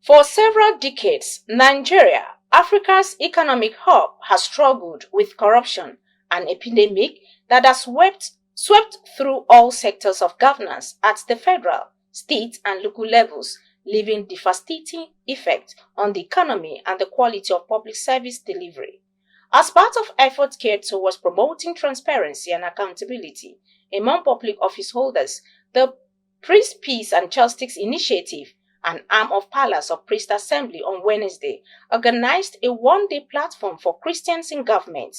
For several decades, Nigeria, Africa's economic hub, has struggled with corruption, an epidemic that has swept through all sectors of governance at the federal, state, and local levels, leaving devastating effects on the economy and the quality of public service delivery. As part of efforts geared towards promoting transparency and accountability among public office holders, the Priest Peace and Justice Initiative, an arm of Palace of Priest Assembly, on Wednesday, organized a one-day platform for Christians in government.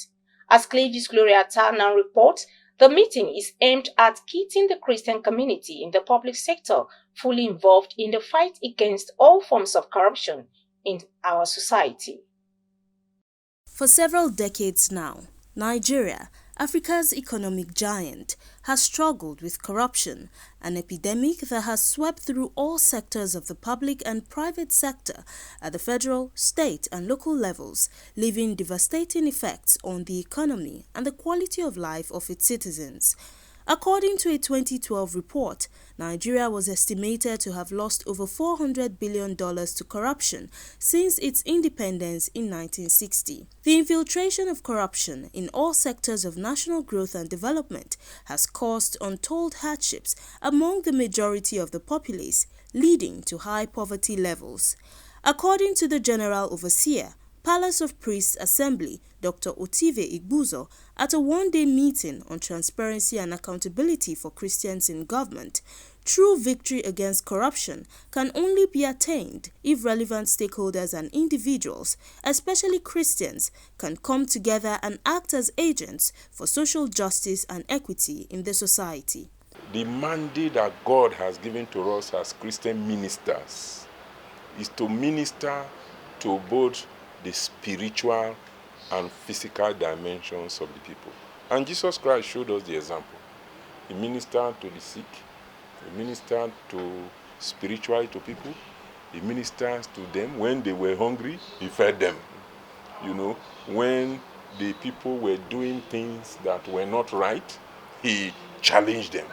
As Clavis Gloriata now reports, the meeting is aimed at getting the Christian community in the public sector fully involved in the fight against all forms of corruption in our society. For several decades now, Nigeria, Africa's economic giant, has struggled with corruption, an epidemic that has swept through all sectors of the public and private sector at the federal, state, and local levels, leaving devastating effects on the economy and the quality of life of its citizens. According to a 2012 report, Nigeria was estimated to have lost over $400 billion to corruption since its independence in 1960. The infiltration of corruption in all sectors of national growth and development has caused untold hardships among the majority of the populace, leading to high poverty levels. According to the General Overseer, Palace of Priests Assembly, Dr. Otive Igbuzo, at a one-day meeting on transparency and accountability for Christians in government, true victory against corruption can only be attained if relevant stakeholders and individuals, especially Christians, can come together and act as agents for social justice and equity in the society. The mandate that God has given to us as Christian ministers is to minister to both the spiritual and physical dimensions of the people. And Jesus Christ showed us the example. He ministered to the sick, he ministered spiritually to people, he ministered to them when they were hungry, he fed them. When the people were doing things that were not right, he challenged them.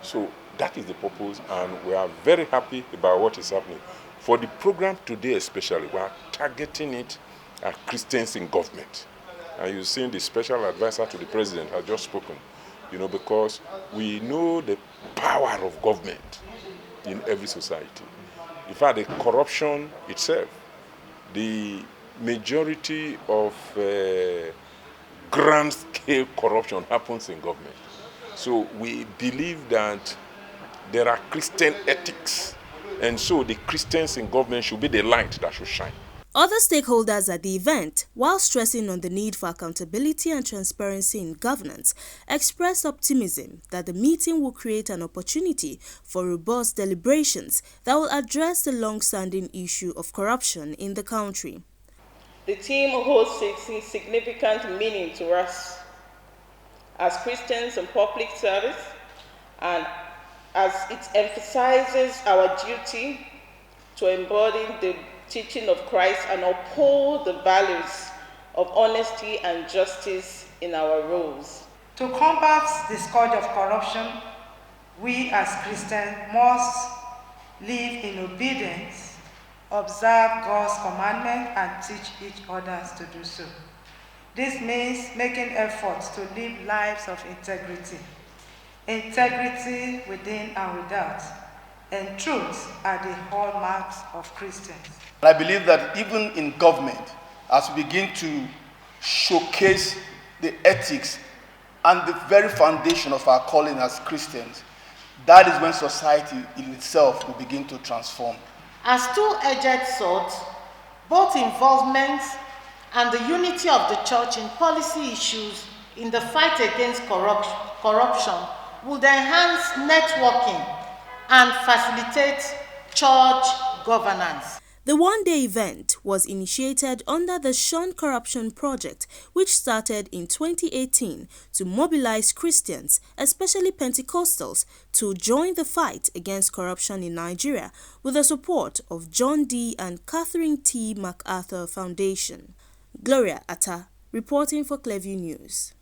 So that is the purpose, and we are very happy about what is happening. For the program today especially, we are targeting it at Christians in government. And you've seen the special advisor to the president has just spoken, because we know the power of government in every society. In fact, the corruption itself, the majority of grand-scale corruption happens in government. So we believe that there are Christian ethics, and so the Christians in government should be the light that should shine. Other stakeholders at the event, while stressing on the need for accountability and transparency in governance, expressed optimism that the meeting will create an opportunity for robust deliberations that will address the long-standing issue of corruption in the country. The theme holds significant meaning to us as Christians in public service, and as it emphasizes our duty to embody the teaching of Christ and uphold the values of honesty and justice in our roles. To combat the scourge of corruption, we as Christians must live in obedience, observe God's commandments, and teach each other to do so. This means making efforts to live lives of integrity within and without, and truth are the hallmarks of Christians. I believe that even in government, as we begin to showcase the ethics and the very foundation of our calling as Christians, that is when society in itself will begin to transform. As two-edged swords, both involvement and the unity of the church in policy issues in the fight against corruption would enhance networking and facilitate church governance. The one-day event was initiated under the Shun Corruption Project, which started in 2018 to mobilize Christians, especially Pentecostals, to join the fight against corruption in Nigeria with the support of John D. and Catherine T. MacArthur Foundation. Gloria Atta, reporting for Clearview News.